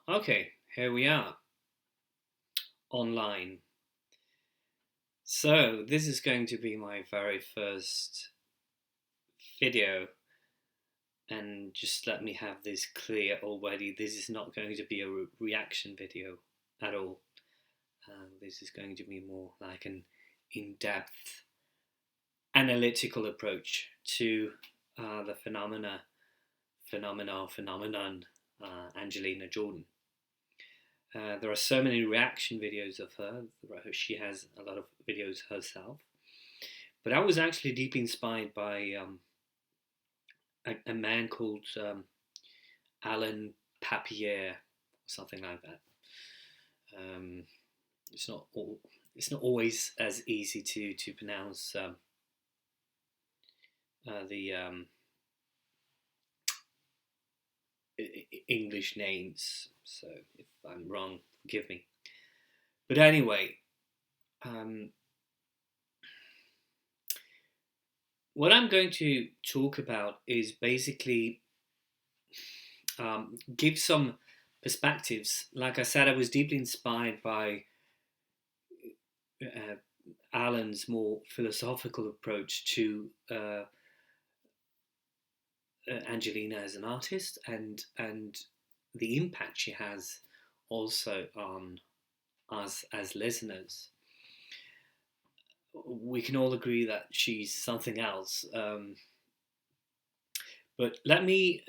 Okay, here we are, online. So, this is going to be my very first video, and just let me have this clear already. This is not going to be a reaction video at all. This is going to be more like an in-depth analytical approach to the phenomenon, Angelina Jordan. There are so many reaction videos of her. She has a lot of videos herself. But I was actually deeply inspired by a man called Alan Papier, something like that. It's not always as easy to pronounce the English names. So if I'm wrong, forgive me. But anyway, what I'm going to talk about is basically give some perspectives. Like I said, I was deeply inspired by Alan's more philosophical approach to Angelina as an artist, and the impact she has also on us as listeners. We can all agree that she's something else. But let me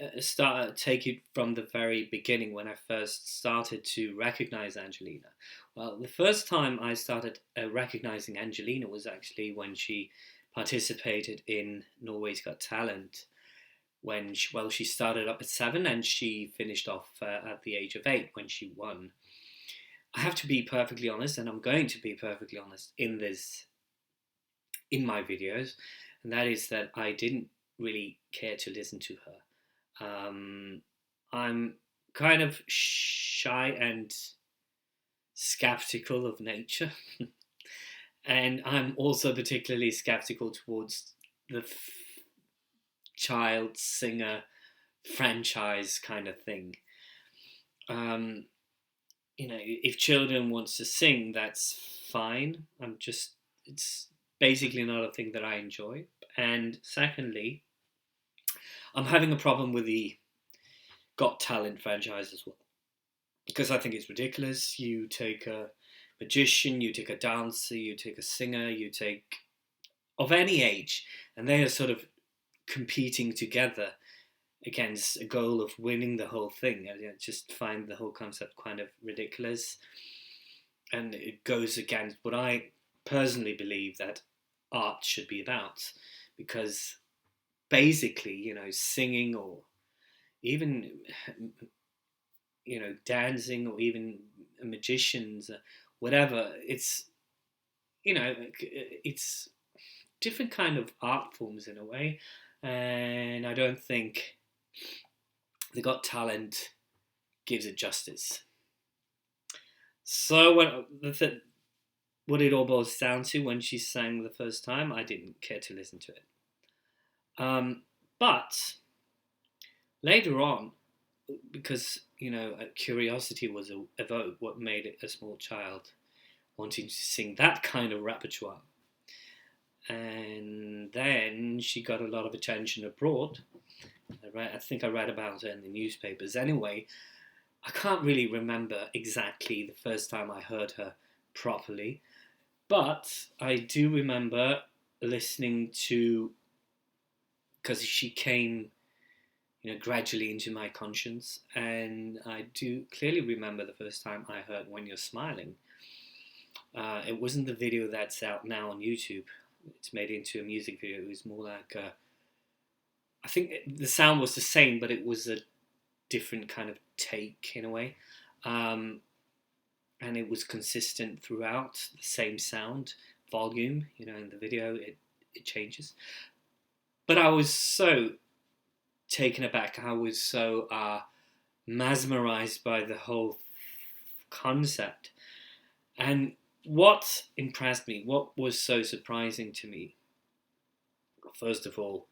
take it from the very beginning, when I first started to recognize Angelina. Well, the first time I started recognizing Angelina was actually when she participated in Norway's Got Talent. When she started up at 7 and she finished off at the age of 8 when she won. I have to be perfectly honest, and I'm going to be perfectly honest in my videos, and that is that I didn't really care to listen to her. I'm kind of shy and skeptical of nature, and I'm also particularly skeptical towards the child singer franchise kind of thing. If children wants to sing, that's fine. It's basically not a thing that I enjoy. And secondly, I'm having a problem with the Got Talent franchise as well, because I think it's ridiculous. You take a magician, you take a dancer, you take a singer, you take of any age, and they are sort of competing together against a goal of winning the whole thing. I just find the whole concept kind of ridiculous, and it goes against what I personally believe that art should be about, because basically, singing, or even, dancing, or even magicians, whatever, it's different kind of art forms in a way, and I don't think the Got Talent gives it justice. So what it all boils down to, when she sang the first time, I didn't care to listen to it. But later on, because curiosity was evoked, what made it a small child wanting to sing that kind of repertoire. And then she got a lot of attention abroad. I think I read about her in the newspapers. Anyway, I can't really remember exactly the first time I heard her properly, but I do remember listening to, because she came gradually into my conscience, and I do clearly remember the first time I heard When You're Smiling. It wasn't the video that's out now on YouTube. It's made into a music video. It was more like I think the sound was the same, but it was a different kind of take in a way, and it was consistent throughout, the same sound, volume. In the video it changes, but I was so taken aback. I was so mesmerized by the whole concept, and what impressed me, what was so surprising to me, first of all,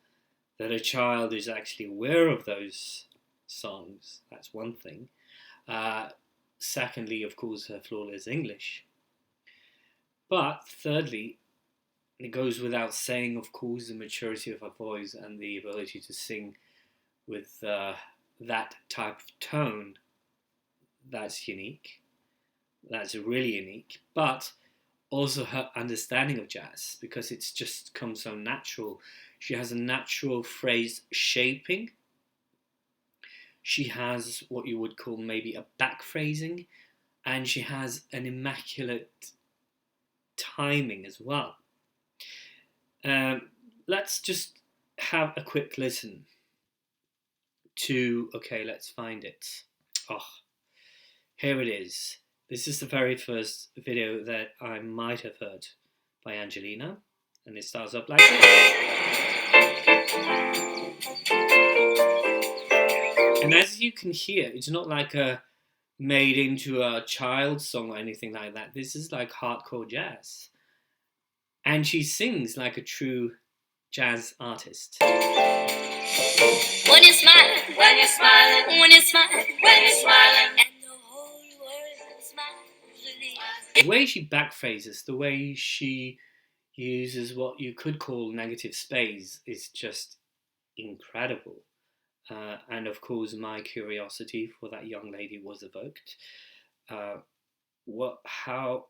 that a child is actually aware of those songs. That's one thing. Secondly, of course, her flawless English. But thirdly, it goes without saying, of course, the maturity of her voice and the ability to sing with that type of tone. That's unique. That's really unique. But also her understanding of jazz, because it's just come so natural. She has a natural phrase shaping. She has what you would call maybe a back phrasing, and she has an immaculate timing as well. Let's just have a quick listen to, okay, let's find it. Oh, here it is. This is the very first video that I might have heard by Angelina, and it starts up like this. And as you can hear, it's not like a made into a child's song or anything like that. This is like hardcore jazz. And she sings like a true jazz artist. When you're smiling, when you're smiling, when you're smiling, when you're smiling, and the whole world smiles. The way she backphrases, the way she uses what you could call negative space is just incredible. And of course, my curiosity for that young lady was evoked. How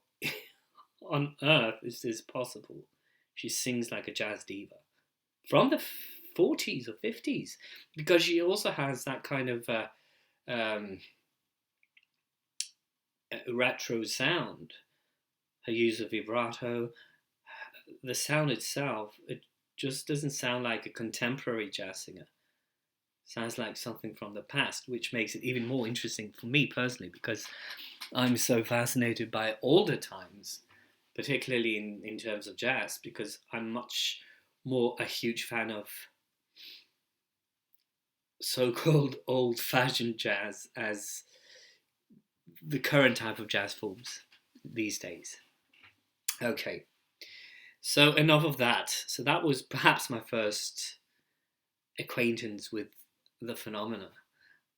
on earth is this possible? She sings like a jazz diva from the 40s or 50s, because she also has that kind of retro sound. Her use of vibrato, the sound itself, it just doesn't sound like a contemporary jazz singer. It sounds like something from the past, which makes it even more interesting for me personally, because I'm so fascinated by older times, particularly in terms of jazz, because I'm much more a huge fan of so-called old-fashioned jazz as the current type of jazz forms these days. Okay, so enough of that. So that was perhaps my first acquaintance with the phenomena.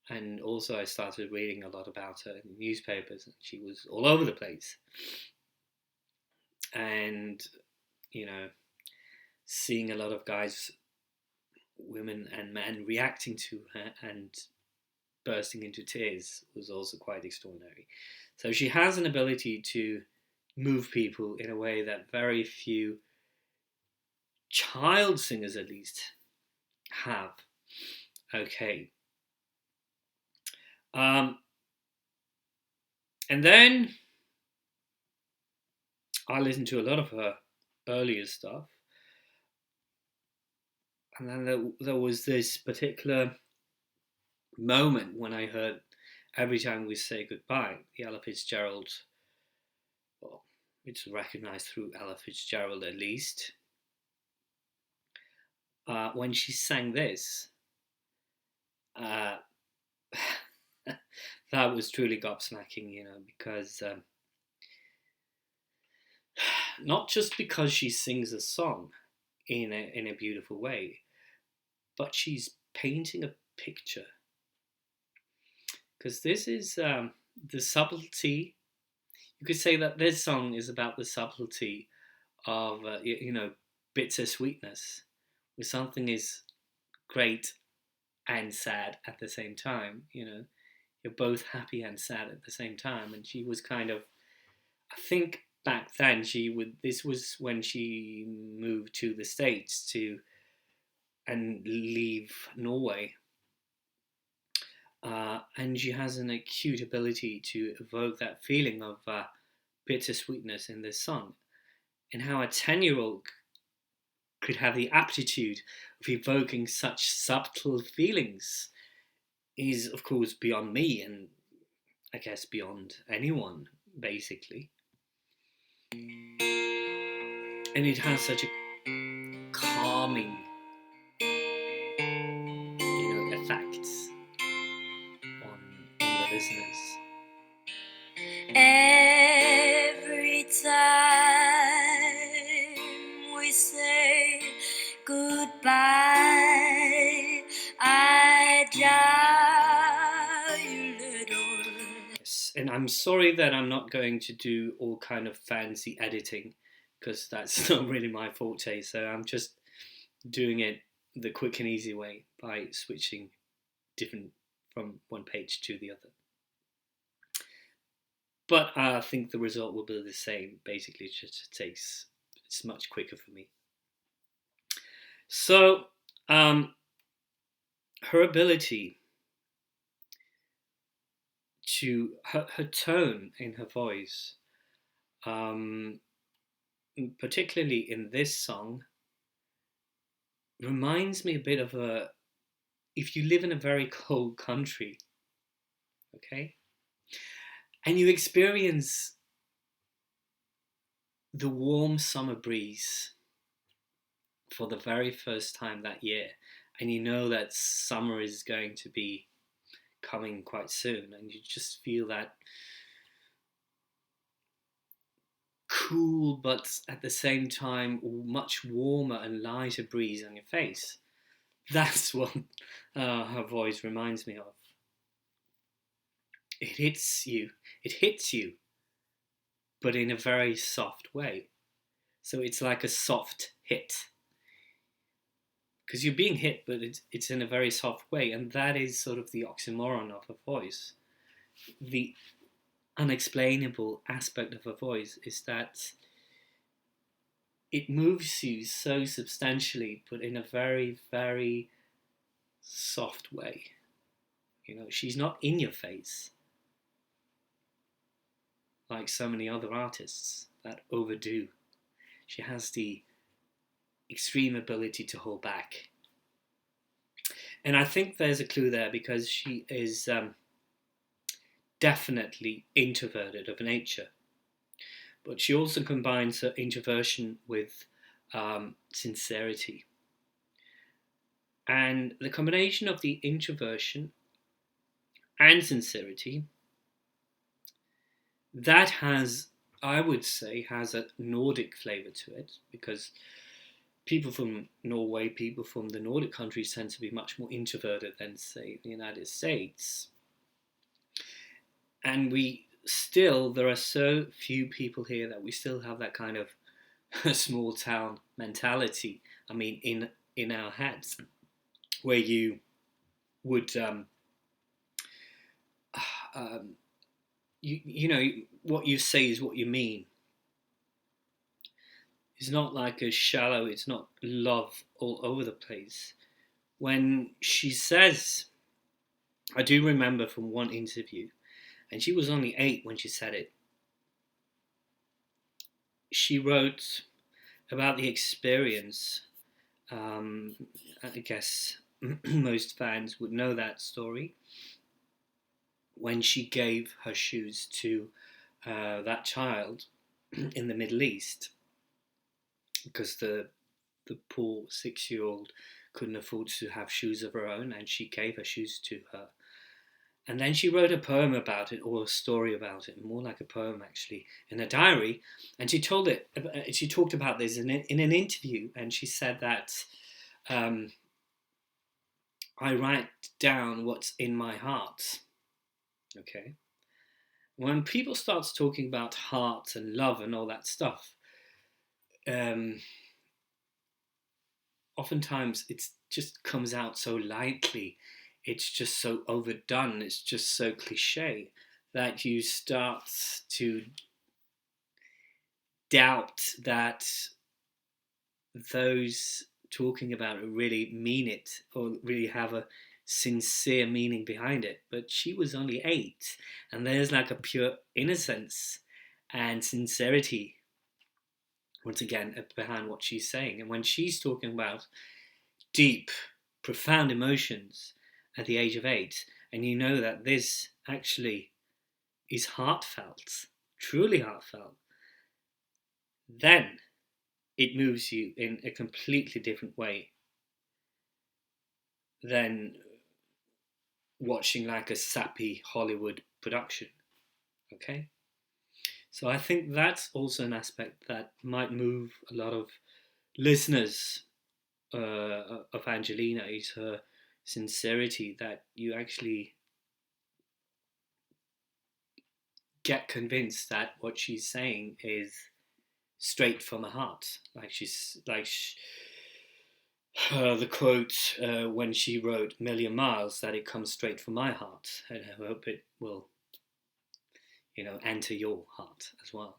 And also I started reading a lot about her in the newspapers, and she was all over the place. And, you know, seeing a lot of guys, women and men reacting to her and bursting into tears was also quite extraordinary. So she has an ability to move people in a way that very few child singers, at least, have. Okay. And then I listened to a lot of her earlier stuff. And then there was this particular moment when I heard Every Time We Say Goodbye, the Ella Fitzgerald, well, it's recognized through Ella Fitzgerald at least. When she sang this, that was truly gobsmacking, you know, because not just because she sings a song in a beautiful way, but she's painting a picture. Because this is the subtlety. You could say that this song is about the subtlety of, bittersweetness, where something is great and sad at the same time. You know, you're both happy and sad at the same time. And she was kind of, I think back then this was when she moved to the States and leave Norway. And she has an acute ability to evoke that feeling of bittersweetness in this song. And how a 10-year-old could have the aptitude of evoking such subtle feelings is, of course, beyond me, and I guess beyond anyone, basically. And it has such a calming, effect on the listeners. Every time we say goodbye, I die a little. and I'm sorry that I'm not going to do all kind of fancy editing, because that's not really my forte. So I'm just doing it the quick and easy way by switching different from one page to the other. But I think the result will be the same. Basically, it's much quicker for me. So her ability to her tone in her voice, particularly in this song, reminds me a bit of if you live in a very cold country, okay, and you experience the warm summer breeze for the very first time that year, and you know that summer is going to be coming quite soon, and you just feel that cool but at the same time much warmer and lighter breeze on your face. That's what her voice reminds me of. It hits you, but in a very soft way. So it's like a soft hit, because you're being hit, but it's in a very soft way, and that is sort of the oxymoron of her voice. The unexplainable aspect of her voice is that it moves you so substantially, but in a very, very soft way. You know, she's not in your face like so many other artists that overdo. She has the extreme ability to hold back. And I think there's a clue there, because she is definitely introverted of nature. But she also combines her introversion with sincerity. And the combination of the introversion and sincerity, that has, I would say, has a Nordic flavour to it, because people from Norway, people from the Nordic countries tend to be much more introverted than, say, the United States. And there are so few people here that we still have that kind of small town mentality. I mean, in our heads, where you would, you know, what you say is what you mean. It's not like a shallow, it's not love all over the place. When she says, I do remember from one interview, and she was only 8 when she said it, she wrote about the experience. I guess most fans would know that story, when she gave her shoes to that child in the Middle East, because the poor 6-year-old couldn't afford to have shoes of her own, and she gave her shoes to her. And then she wrote a poem about it, or a story about it, more like a poem actually, in a diary. And she talked about this in an interview, and she said that I write down what's in my heart. Okay. When people start talking about heart and love and all that stuff, oftentimes it just comes out so lightly. It's just so overdone. It's just so cliche that you start to doubt that those talking about it really mean it, or really have a sincere meaning behind it. But she was only 8, and there's like a pure innocence and sincerity, once again, behind what she's saying. And when she's talking about deep, profound emotions at the age of 8, and you know that this actually is heartfelt, truly heartfelt, then it moves you in a completely different way than watching like a sappy Hollywood production. Okay? So I think that's also an aspect that might move a lot of listeners of Angelina, is her sincerity, that you actually get convinced that what she's saying is straight from her heart. The quote when she wrote "Million Miles," that it comes straight from my heart, and I hope it will, enter your heart as well.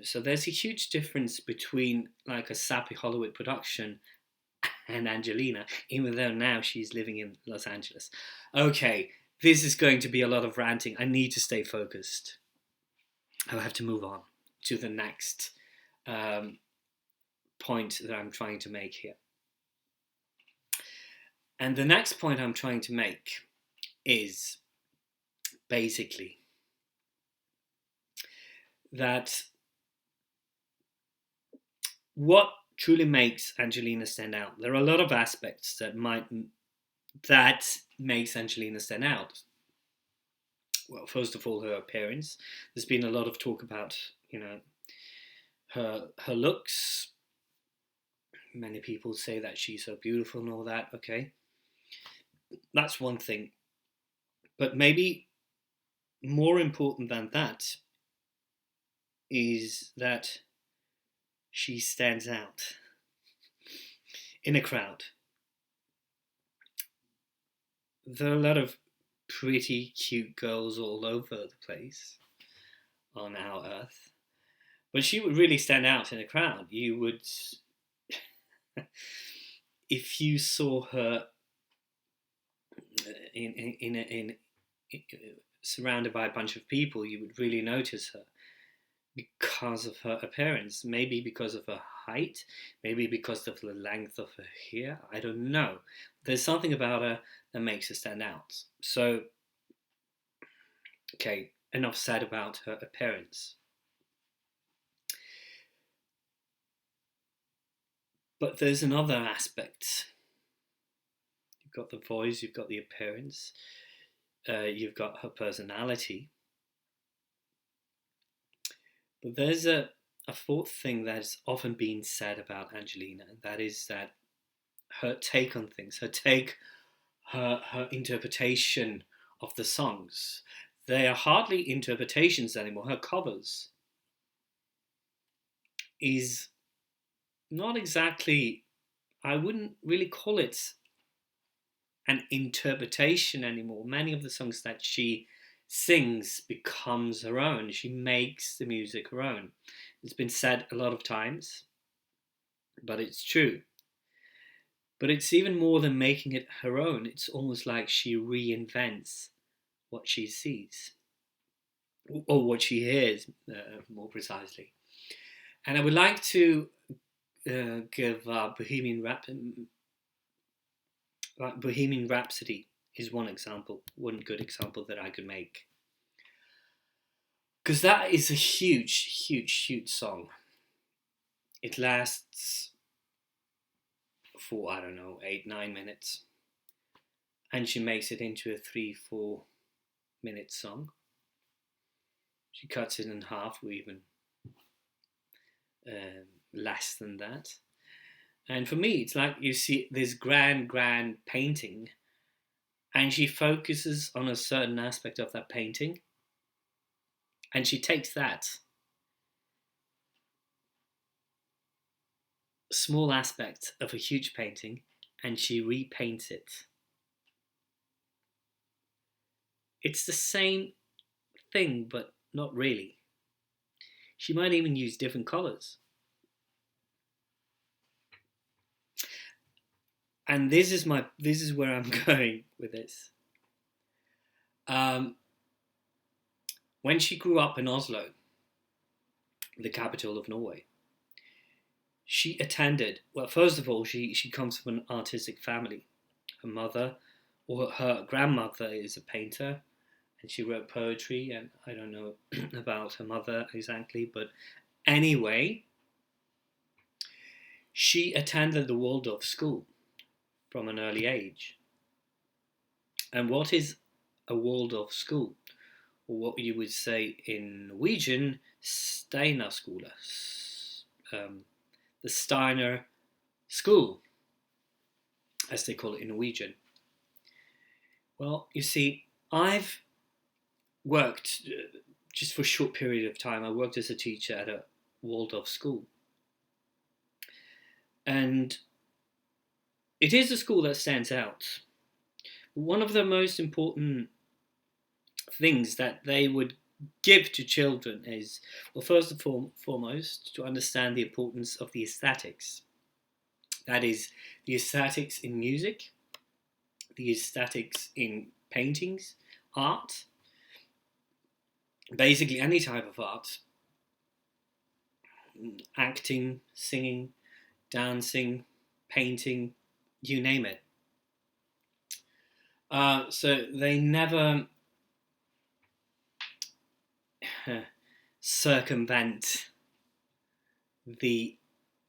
So there's a huge difference between like a sappy Hollywood production and Angelina, even though now she's living in Los Angeles. Okay, this is going to be a lot of ranting. I need to stay focused. I have to move on to the next point that I'm trying to make here. And the next point I'm trying to make is basically that what truly makes Angelina stand out. There are a lot of aspects that makes Angelina stand out. Well, first of all, her appearance. There's been a lot of talk about, her looks. Many people say that she's so beautiful and all that. Okay, that's one thing. But maybe more important than that is that she stands out in a crowd. There are a lot of pretty cute girls all over the place on our earth, but she would really stand out in a crowd. You would, if you saw her in surrounded by a bunch of people, you would really notice her because of her appearance, maybe because of her height, maybe because of the length of her hair. I don't know. There's something about her that makes her stand out. So, okay, enough said about her appearance. But there's another aspect. You've got the voice, you've got the appearance, you've got her personality. But there's a fourth thing that's often been said about Angelina, and that is that her take on things, her interpretation of the songs. They are hardly interpretations anymore. Her covers is not exactly, I wouldn't really call it an interpretation anymore. Many of the songs that she sings becomes her own. She makes the music her own. It's been said a lot of times, but it's true. But it's even more than making it her own. It's almost like she reinvents what she sees, or what she hears, more precisely. And I would like to give Bohemian Rhapsody is one good example that I could make. Because that is a huge, huge, huge song. It lasts for, 8-9 minutes. And she makes it into a 3-4 minute song. She cuts it in half, or even less than that. And for me, it's like you see this grand painting, and she focuses on a certain aspect of that painting, and she takes that small aspect of a huge painting and she repaints it. It's the same thing, but not really. She might even use different colors. And this is where I'm going with this. When she grew up in Oslo, the capital of Norway, she attended, well, first of all, she comes from an artistic family. Her grandmother is a painter, and she wrote poetry, and I don't know about her mother exactly, but anyway, she attended the Waldorf school from an early age. And what is a Waldorf school? Or what you would say in Norwegian, Steinerskole, the Steiner school, as they call it in Norwegian. Well, you see, I've worked just for a short period of time. I worked as a teacher at a Waldorf school, and it is a school that stands out. One of the most important things that they would give to children is, well, first and foremost, to understand the importance of the aesthetics. That is, the aesthetics in music, the aesthetics in paintings, art, basically any type of art, acting, singing, dancing, painting, you name it. So they never circumvent the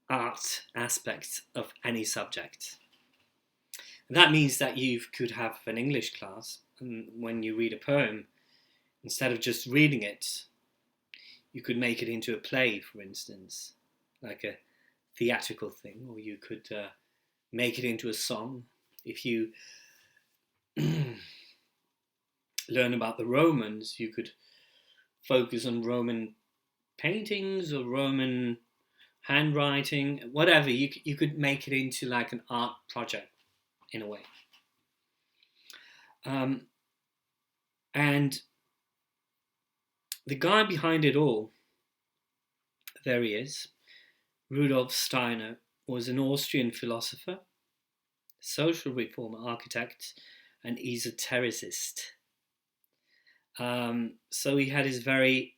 art aspects of any subject. That means that you could have an English class, and when you read a poem, instead of just reading it, you could make it into a play, for instance, like a theatrical thing, or you could make it into a song. If you learn about the Romans, you could focus on Roman paintings or Roman handwriting, whatever. You could make it into like an art project in a way. And the guy behind it all, there he is, Rudolf Steiner, was an Austrian philosopher, social reformer, architect, and esotericist. So he had his very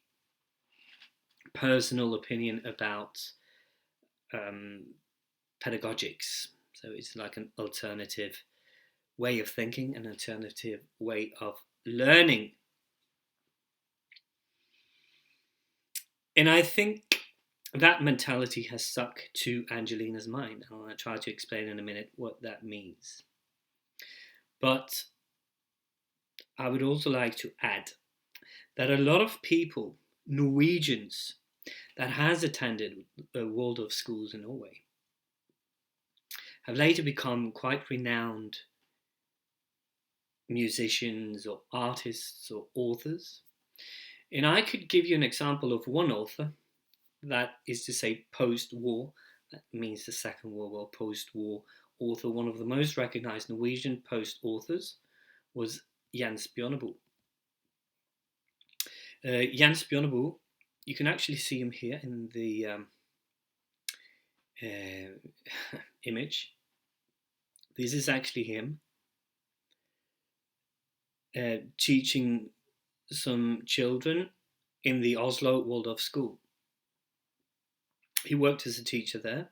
personal opinion about pedagogics. So it's like an alternative way of thinking, an alternative way of learning. And I think that mentality has stuck to Angelina's mind. And I'll try to explain in a minute what that means. But I would also like to add that a lot of people, Norwegians, that has attended Waldorf schools in Norway, have later become quite renowned musicians or artists or authors. And I could give you an example of one author, that is to say post-war, that means the Second World War, post-war author. One of the most recognized Norwegian post-authors was Jens Bjørneboe. Jens Bjørneboe, you can actually see him here in the image. This is actually him teaching some children in the Oslo Waldorf school. He worked as a teacher there,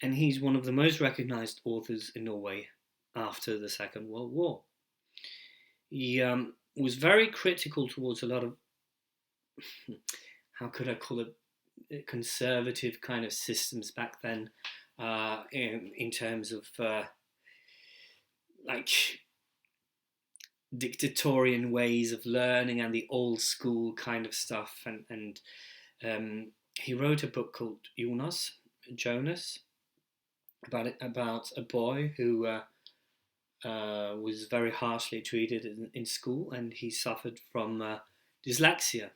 and he's one of the most recognized authors in Norway after the Second World War. He was very critical towards a lot of, how could I call it, conservative kind of systems back then, in terms of like dictatorial ways of learning and the old school kind of stuff. And he wrote a book called Jonas, about a boy who was very harshly treated in school, and he suffered from dyslexia.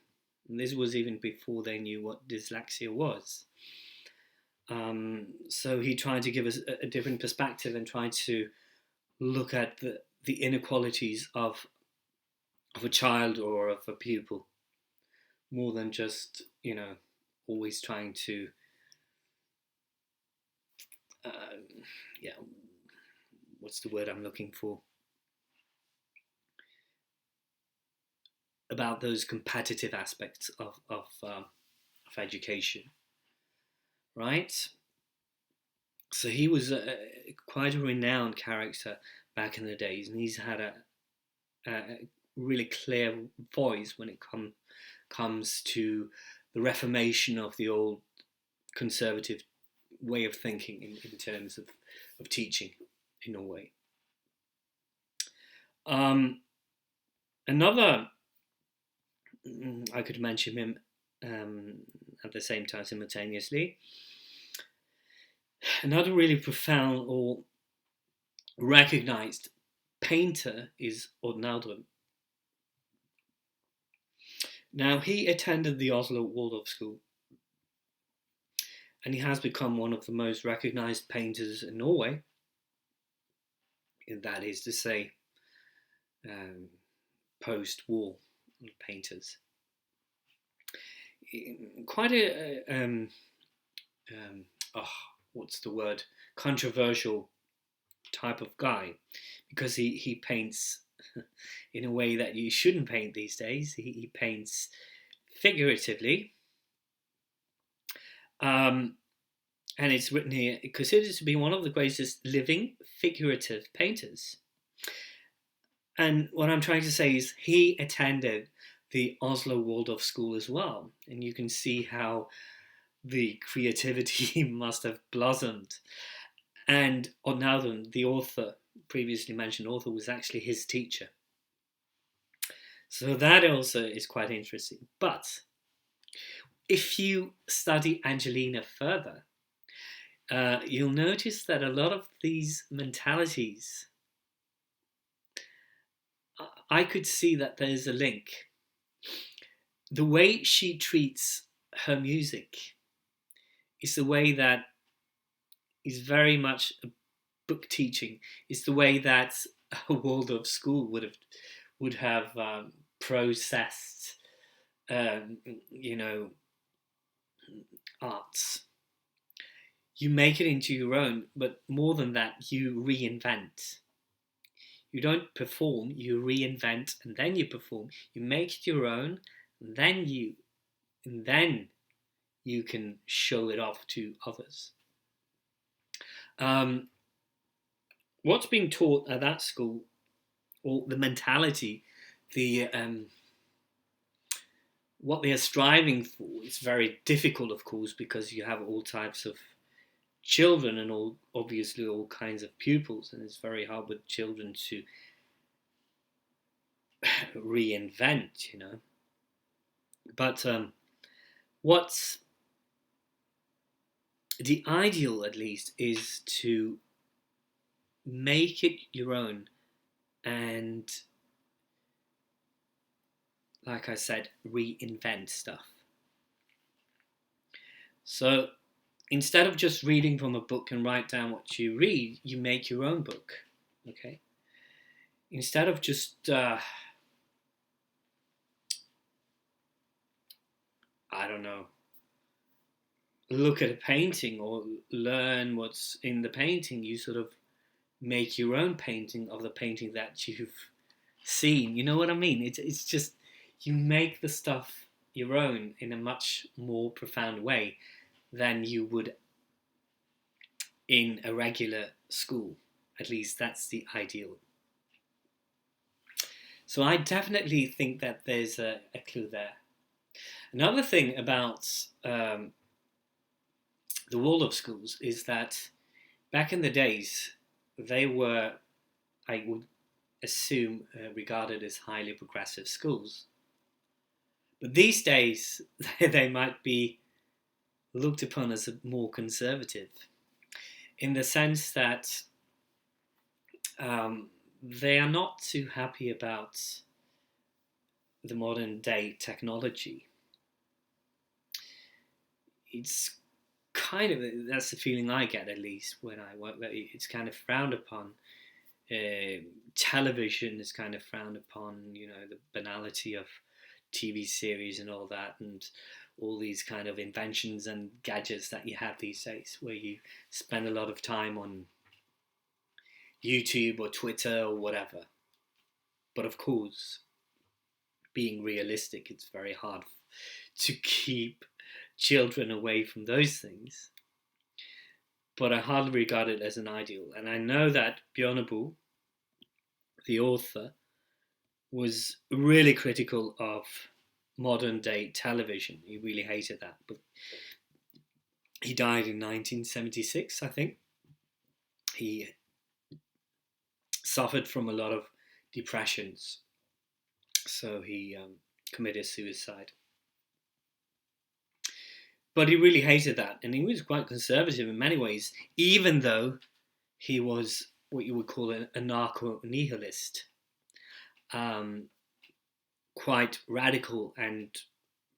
And this was even before they knew what dyslexia was. So he tried to give us a different perspective and tried to look at the inequalities of a child or of a pupil, more than just, always trying to, what's the word I'm looking for? About those competitive aspects of education, right? So he was quite a renowned character back in the days, and he's had a really clear voice when it comes to the reformation of the old conservative way of thinking in terms of teaching in Norway. Another, I could mention him at the same time simultaneously. Another really profound or recognized painter is Odd Naldrum. Now, he attended the Oslo Waldorf School, and he has become one of the most recognized painters in Norway, and that is to say, post-war painters. Quite a what's the word? Controversial type of guy, because he paints in a way that you shouldn't paint these days. He paints figuratively, and it's written here, considered to be one of the greatest living figurative painters. And what I'm trying to say is he attended the Oslo Waldorf School as well, and you can see how the creativity must have blossomed. And Odnaudun, the author, previously mentioned author, was actually his teacher. So that also is quite interesting. But if you study Angelina further, you'll notice that a lot of these mentalities, I could see that there's a link. The way she treats her music is the way that is very much a book teaching. It's the way that a Waldorf school would have processed, arts. You make it into your own, but more than that, you reinvent. You don't perform, you reinvent, and then you perform. You make it your own, and then you can show it off to others. What's being taught at that school, or the mentality, the what they are striving for, is very difficult, of course, because you have all types of children and obviously all kinds of pupils, and it's very hard with children to reinvent, But what's the ideal, at least, is to make it your own and, like I said, reinvent stuff. So instead of just reading from a book and write down what you read, you make your own book, okay? Instead of just, I don't know, look at a painting or learn what's in the painting, you sort of make your own painting of the painting that you've seen. You know what I mean? It's just, you make the stuff your own in a much more profound way than you would in a regular school. At least that's the ideal. So I definitely think that there's a clue there. Another thing about the Waldorf schools is that back in the days, they were, I would assume, regarded as highly progressive schools. But these days, they might be looked upon as more conservative, in the sense that they are not too happy about the modern day technology. It's kind of, that's the feeling I get, at least when I work there. It's kind of frowned upon. Television is kind of frowned upon, the banality of TV series and all that, and all these kind of inventions and gadgets that you have these days, where you spend a lot of time on YouTube or Twitter or whatever. But of course, being realistic, it's very hard to keep children away from those things. But I hardly regard it as an ideal. And I know that Bjørneboe, the author, was really critical of modern day television. He really hated that. But he died in 1976, I think. He suffered from a lot of depressions, so he committed suicide. But he really hated that, and he was quite conservative in many ways, even though he was what you would call an anarcho-nihilist. quite radical and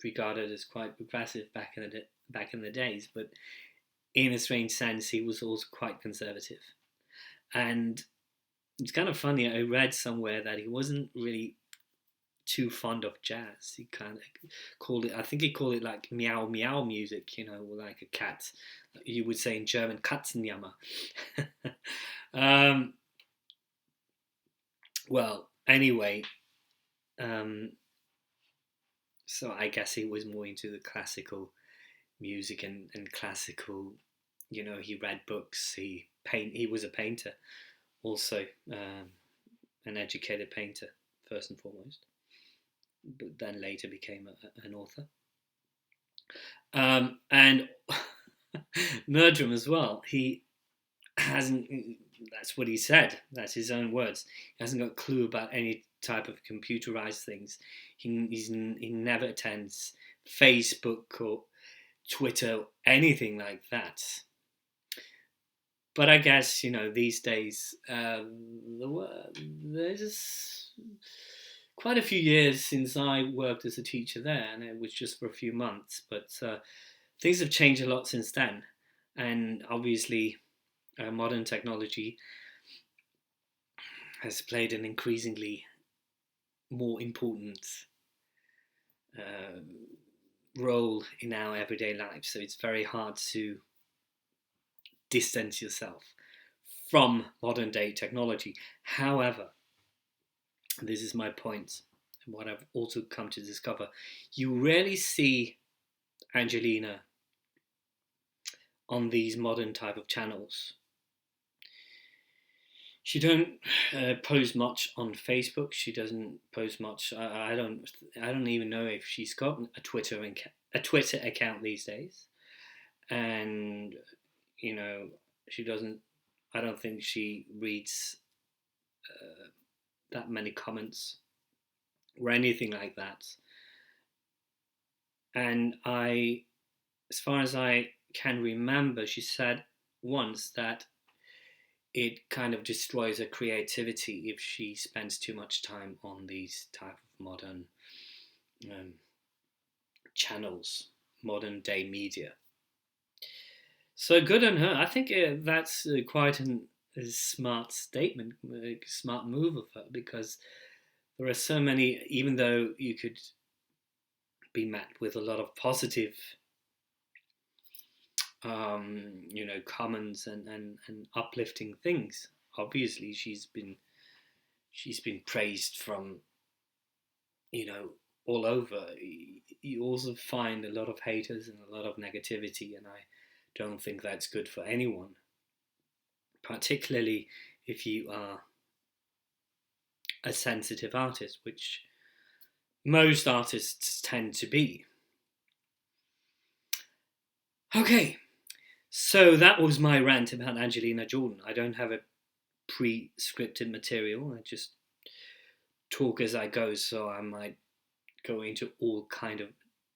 regarded as quite progressive back in the days, but in a strange sense, he was also quite conservative. And it's kind of funny. I read somewhere that he wasn't really too fond of jazz. He kind of called it, I think he called it like meow meow music, like a cat. You would say in German, Katzenjammer. Well, anyway, so I guess he was more into the classical music and classical, he read books, he was a painter also, an educated painter first and foremost, but then later became an author. And Nerdrum as well. He hasn't. That's what he said. That's his own words. He hasn't got a clue about any type of computerized things. He never attends Facebook or Twitter, anything like that. But I guess these days there's quite a few years since I worked as a teacher there, and it was just for a few months. But things have changed a lot since then, and obviously modern technology has played an increasingly more important role in our everyday life. So it's very hard to distance yourself from modern day technology. However, this is my point, and what I've also come to discover, you rarely see Angelina on these modern type of channels. She don't post much on Facebook. She doesn't post much. I don't even know if she's got a Twitter account these days. And she doesn't. I don't think she reads that many comments or anything like that. And as far as I can remember, she said once that it kind of destroys her creativity if she spends too much time on these type of modern channels, modern day media. So good on her. I think that's quite a smart statement, a smart move of her, because there are so many, even though you could be met with a lot of positive comments and uplifting things. Obviously, she's been praised from all over. You also find a lot of haters and a lot of negativity, and I don't think that's good for anyone, particularly if you are a sensitive artist, which most artists tend to be. Okay, so that was my rant about Angelina Jordan. I don't have a pre-scripted material. I just talk as I go, so I might go into all kind of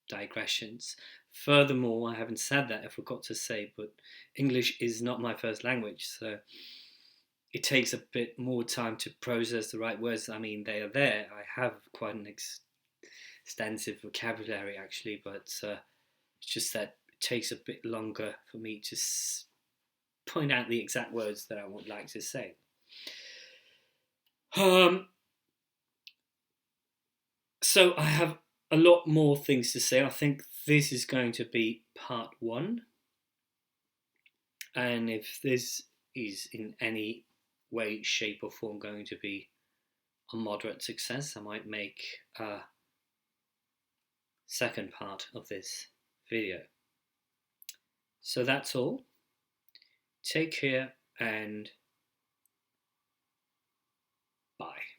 digressions. Furthermore, I haven't said that, I forgot to say, but English is not my first language, so it takes a bit more time to process the right words. I mean, they are there. I have quite an extensive vocabulary, actually, but it's just that it takes a bit longer for me to point out the exact words that I would like to say. So I have a lot more things to say. I think this is going to be part 1. And if this is in any way, shape or form going to be a moderate success, I might make a second part of this video. So that's all. Take care and bye.